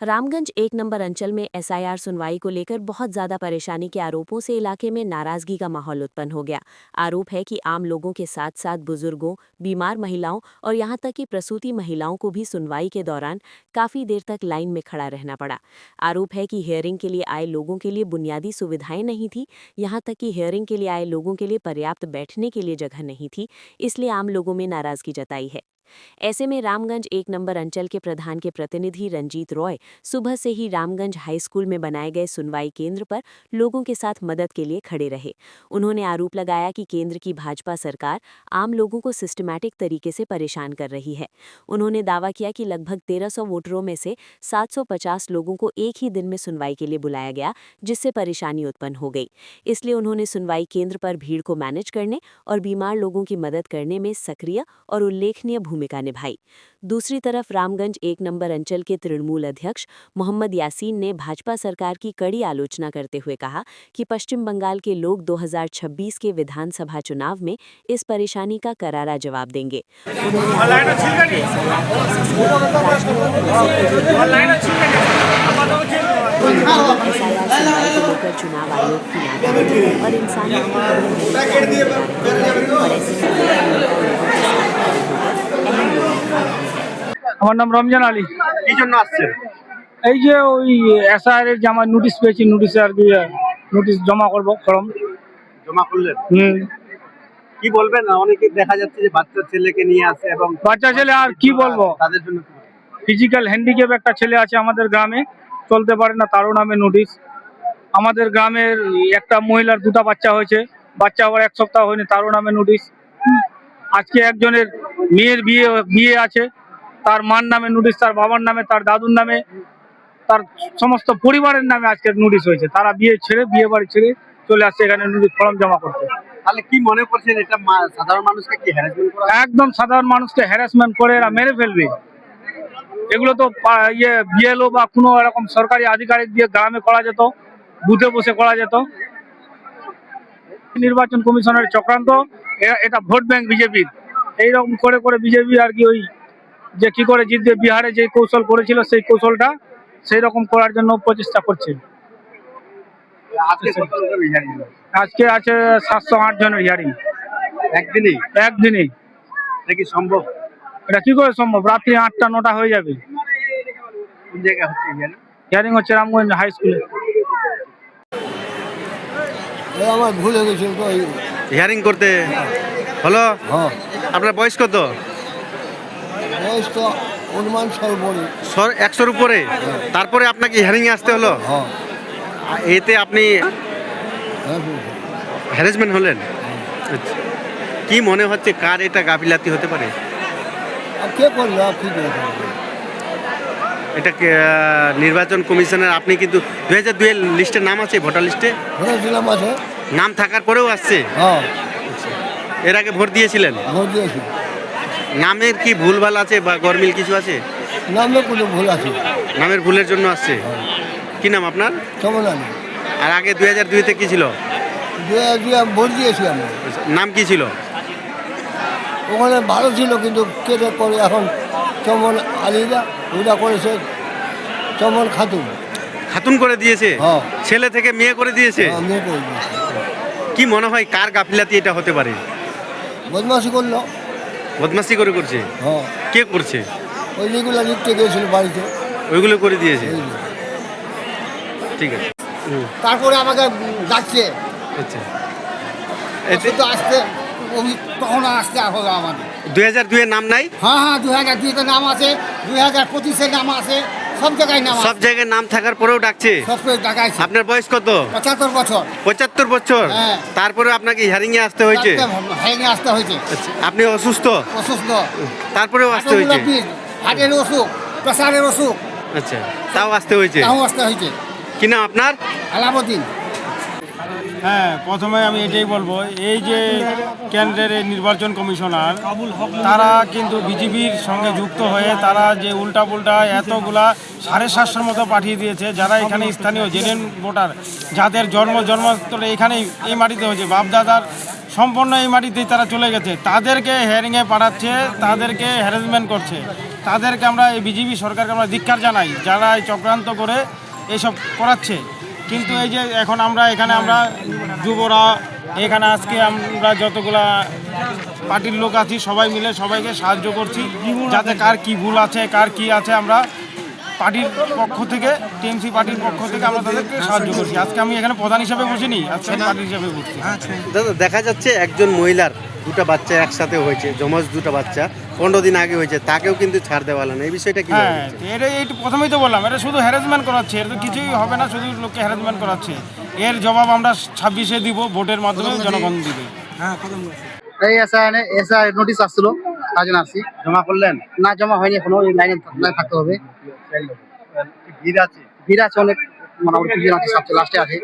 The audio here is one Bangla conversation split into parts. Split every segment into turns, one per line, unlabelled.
रामगंज एक नंबर अंचल में एसआईआर सुनवाई को लेकर बहुत ज्यादा परेशानी के आरोपों से इलाके में नाराजगी का माहौल उत्पन्न हो गया। आरोप है कि आम लोगों के साथ साथ बुजुर्गों, बीमार महिलाओं और यहां तक कि प्रसूति महिलाओं को भी सुनवाई के दौरान काफी देर तक लाइन में खड़ा रहना पड़ा। आरोप है कि हियरिंग के लिए आए लोगों के लिए बुनियादी सुविधाएं नहीं थी, यहां तक कि हियरिंग के लिए आए लोगों के लिए पर्याप्त बैठने के लिए जगह नहीं थी, इसलिए आम लोगों में नाराजगी जताई है। ऐसे में रामगंज एक नंबर अंचल के प्रधान के प्रतिनिधि रंजीत रॉय सुबह से ही रामगंज हाई स्कूल में बनाए गए सुनवाई केंद्र पर लोगों के साथ मदद के लिए खड़े रहे। उन्होंने आरोप लगाया कि केंद्र की भाजपा सरकार आम लोगों को सिस्टमैटिक तरीके से परेशान कर रही है। उन्होंने दावा किया कि लगभग 1300 वोटरों में से 750 लोगों को एक ही दिन में सुनवाई के लिए बुलाया गया, जिससे परेशानी उत्पन्न हो गई। इसलिए उन्होंने सुनवाई केंद्र पर भीड़ को मैनेज करने और बीमार लोगों की मदद करने में सक्रिय और उल्लेखनीय भूमिका निभाई। दूसरी तरफ रामगंज एक नंबर अंचल के तृणमूल अध्यक्ष मोहम्मद यासीन ने भाजपा सरकार की कड़ी आलोचना करते हुए कहा कि पश्चिम बंगाल के लोग 2026 के विधानसभा चुनाव में इस परेशानी का करारा जवाब देंगे। चुनाव आयोग की नाकामी और इंसानियत
আমার নাম রমজান আলী।
কি জন্য আসছেন?
এই যে ওই এসআইআর এর যে আমার নোটিশ পেয়েছি, নোটিশে আর কি নোটিশ জমা করবো ফর্ম।
জমা করলেন?
হুম।
কি বলবেন? অনেকে দেখা যাচ্ছে যে বাচ্চা ছেলেকে নিয়ে আসে এবং
বাচ্চা ছেলে আর কি বলবো,
তাদের জন্য
ফিজিক্যাল হ্যান্ডিক্যাপ একটা ছেলে আছে আমাদের গ্রামে, চলতে পারে না, তারও নামে নোটিশ। আমাদের গ্রামের একটা মহিলার দুটো বাচ্চা হয়েছে, বাচ্চা আবার 1 সপ্তাহ হয়নি, তারও নামে নোটিশ। আজকে একজনের মেয়ের বিয়ে আছে, তার মার নামে নোটিশ, তার বাবার নামে, তার দাদুর নামে, তার সমস্ত পরিবারের নামে আজকে নোটিশ হয়েছে। তারা বিয়ে বাড়ি ছেড়ে চলে আসছে এখানে নোটিশ ফর্ম জমা করতে।
তাহলে কি মনে করছেন এটা সাধারণ মানুষকে কি হ্যারাসমেন্ট করা?
একদম সাধারণ মানুষকে হ্যারাসমেন্ট করে এরা মেরে ফেলবে। এগুলো তো বিএলও বা কোনো এরকম সরকারি আধিকারিক দিয়ে গ্রামে করা যেত, বুথে বসে করা যেত। নির্বাচন কমিশনের চক্রান্ত, এটা ভোট ব্যাংক বিজেপির। এইরকম করে করে বিজেপি আর কি ওই যে কি করে জিতবে, বিহারে যে কৌশল করেছিল সেই কৌশলটা সেই রকম করার জন্য প্রচেষ্টা করছে। আজকে আছে 708 জনের হিয়ারিং একদিনেই।
এটা কি সম্ভব?
এটা কি করে সম্ভব? রাত্রি 8টা 9টা হয়ে যাবে।
কোন জায়গায় হচ্ছে
হিয়ারিং? হচ্ছে রামগঞ্জ হাই স্কুলে।
আমার ভুল হয়ে গেছে তো।
হিয়ারিং করতে হলো?
হ্যাঁ।
আপনার বয়স কত?
বয়স তো অনুমান
100-র উপরে। তারপরে আপনাকে হিয়ারিং এ আসতে হলো?
হ্যাঁ।
এতে আপনি হ্যারাসমেন্ট হলেন? আচ্ছা। কি মনে হচ্ছে কার এটা গাফিলাতি হতে পারে?
কে করলো? কি করে?
এটা নির্বাচন কমিশনের, আপনি কিন্তু 2002 এর লিস্টে নাম আছে, ভোটার লিস্টে
ভোটেছিলাম আছে,
নাম থাকার পরেও আসছে?
হ্যাঁ।
এর আগে ভোট দিয়েছিলেন?
ভোট দিয়েছি।
নামের কি ভুলভাল আছে বা গরমিল কিছু আছে?
নামে কোনো ভুল আছে।
নামের ভুলের জন্য আসছে? কি নাম আপনার?
চমলানি।
আর আগে 2002-তে কি ছিল?
ভোট দিয়েছি আমি।
নাম কি ছিল?
ওখানে ভালো ছিল, কিন্তু কেটে করে এখন চমন আলীরা ওটা করেছে চমন খাতুন।
খাতুন করে দিয়েছে?
হ্যাঁ।
ছেলে থেকে মেয়ে করে দিয়েছে?
মেয়ে করে দিয়েছে।
কি মনে হয় কার গাফিলাতি এটা হতে পারে?
বদমাশি করলো।
বদমাশি করছে?
হ্যাঁ।
কে করছে?
ওই যেগুলো লিখতে গিয়েছিল বাড়িতে,
ওইগুলো করে দিয়েছে। ঠিক আছে।
তারপরে আমাকে ডাকছে।
আচ্ছা।
এতে তো আসতে তখন আসতে হবে আমাদের।
2002 এর নাম নাই?
হ্যাঁ, 2002-তে নাম আছে, 2025-এর নাম আছে, সব জায়গায় নাম আছে।
সব জায়গায় নাম থাকার পরেও ডাকছে?
সব করে ডাকাইছে।
আপনার বয়স কত?
75 বছর।
75 বছর?
হ্যাঁ।
তারপরে আপনাকে হিয়ারিং এ আসতে হয়েছে?
হ্যাঁ, আসতে হয়েছে।
আচ্ছা। আপনি অসুস্থ?
অসুস্থ।
তারপরেও আসতে হয়েছে?
হার্টের অসুখ, প্রেসারের অসুখ।
আচ্ছা, তাও আসতে হয়েছে?
তাও আসতে হয়েছে।
কি নাম আপনার?
আলাউদ্দিন।
হ্যাঁ, প্রথমে আমি এটাই বলবো, এই যে কেন্দ্রের এই নির্বাচন কমিশনার, তারা কিন্তু বিজেপির সঙ্গে যুক্ত হয়ে তারা যে উল্টা এতগুলা 750 মতো পাঠিয়ে দিয়েছে, যারা এখানে স্থানীয় জেনুইন ভোটার, যাদের জন্মস্থলে এখানেই এই মাটিতে হয়েছে, বাপদাদার সম্পূর্ণ এই মাটিতেই তারা চলে গেছে, তাদেরকে হিয়ারিংয়ে পাঠাচ্ছে, তাদেরকে হ্যারাসমেন্ট করছে।
তাদেরকে আমরা এই বিজেপি সরকারকে আমরা ধিক্কার জানাই, যারা এই চক্রান্ত করে এইসব করাচ্ছে। কিন্তু এই যে এখন আমরা এখানে আমরা যুবরা এখানে আজকে আমরা যতগুলা পার্টির লোক আছি সবাই মিলে সবাইকে সাহায্য করছি, যাতে কার কি ভুল আছে কার কি আছে আমরা পার্টির পক্ষ থেকে, টিএমসি পার্টির পক্ষ থেকে আমরা তাদেরকে সাহায্য করছি। আজকে আমি এখানে প্রধান হিসাবে বসিনি, আজকে পার্টি হিসাবে বসছি।
দাদা, দেখা যাচ্ছে একজন মহিলার দুটো বাচ্চা একসাথে হয়েছে, জমজ দুটো বাচ্চা 15 দিন আগে হয়েছে, তাকেও কিন্তু ছাড় দেওয়া হলো না, এই বিষয়টা কি?
হ্যাঁ, এটা প্রথমেই তো বললাম, এটা শুধু হ্যারাসমেন্ট করাচ্ছে, এটা তো কিছুই হবে না, শুধু লোককে হ্যারাসমেন্ট করাচ্ছে। এর জবাব আমরা 26-এ দিব, ভোটের মাধ্যমে জনগণ দিবে।
এই এসআই নোটিশ আসছিল, তার জন্য আসছি।
জমা করলেন?
না, জমা হয়নি এখনো, এই লাইনে থাকতে হবে।
ভিড় আছে?
ভিড় আছে অনেক, মোটামুটি কিছু আছে, সবচেয়ে লাস্টে আছে।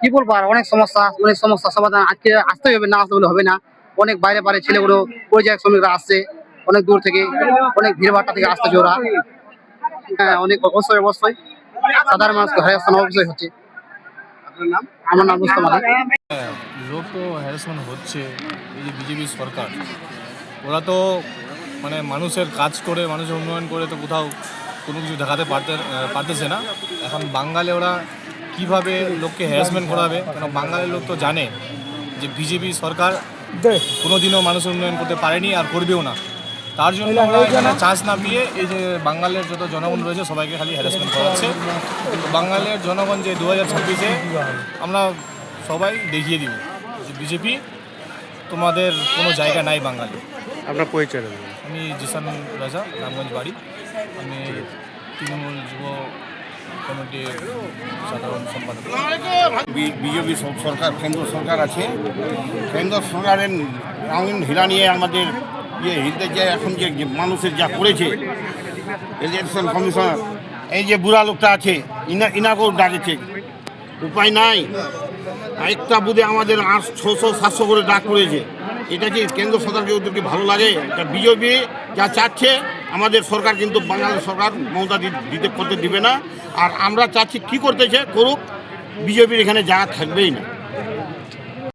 কি বলবো আর, অনেক সমস্যা সমাধান আজকে আসতে হবে, না আসতে বলে হবে না। অনেক বাইরে বাইরে ছেলেগুলো পরিযায়ী শ্রমিকরা আসছে অনেক দূর থেকে, অনেক ভিড়ভাট্টা থেকে আসতেছে ওরা। হ্যাঁ, অনেক অবশ্যই সাধারণ মানুষকে হ্যারাসমেন্ট অবশ্যই হচ্ছে।
আপনার নাম?
আমার নাম রুস্তম আলী।
লোক তো হ্যারাসমেন্ট হচ্ছে। এই যে বিজেপি সরকার, ওরা তো মানে মানুষের কাজ করে, মানুষের উন্নয়ন করে তো কোথাও কোনো কিছু দেখাতে পারতেছে না। এখন বাঙালি ওরা কিভাবে লোককে হ্যারাসমেন্ট করাবে, কেন বাঙালির লোক তো জানে যে বিজেপি সরকার কোনোদিনও মানুষের উন্নয়ন করতে পারেনি আর করবেও না। তার জন্য ওরা এখানে চান্স না পেয়ে এই যে বাঙালির যত জনগণ রয়েছে সবাইকে খালি হ্যারাসমেন্ট করাচ্ছে। তো বাঙালির জনগণ যে 2026-এ আমরা সবাই দেখিয়ে দিব যে বিজেপি তোমাদের কোনো জায়গা নাই বাঙালি।
আপনার পরিচয় দেবেন?
আমি জিসান রাজা, রামগঞ্জ বাড়ি। আমি তৃণমূল যুব কমিটির সাধারণ সম্পাদক।
বিজেপি সরকার, কেন্দ্র সরকার আছে, কেন্দ্র সরকারের রঙিন হীরা নিয়ে আমাদের হিলতে যে এখন যে মানুষের যা করেছে ইলেকশন কমিশনার, এই যে বুড়া লোকটা আছে ইনাকেও ডাকেছে, উপায় নাই। একটা বুধে আমাদের 600-700 করে ডাক পড়েছে। এটা কি কেন্দ্র সরকারকে ওদেরকে ভালো লাগে? এটা বিজেপি যা চাচ্ছে আমাদের সরকার কিন্তু বাঙালি সরকার মমতা করতে দিবে না। আর আমরা চাচ্ছি কি করতেছে করুক, বিজেপির এখানে জায়গা থাকবেই না।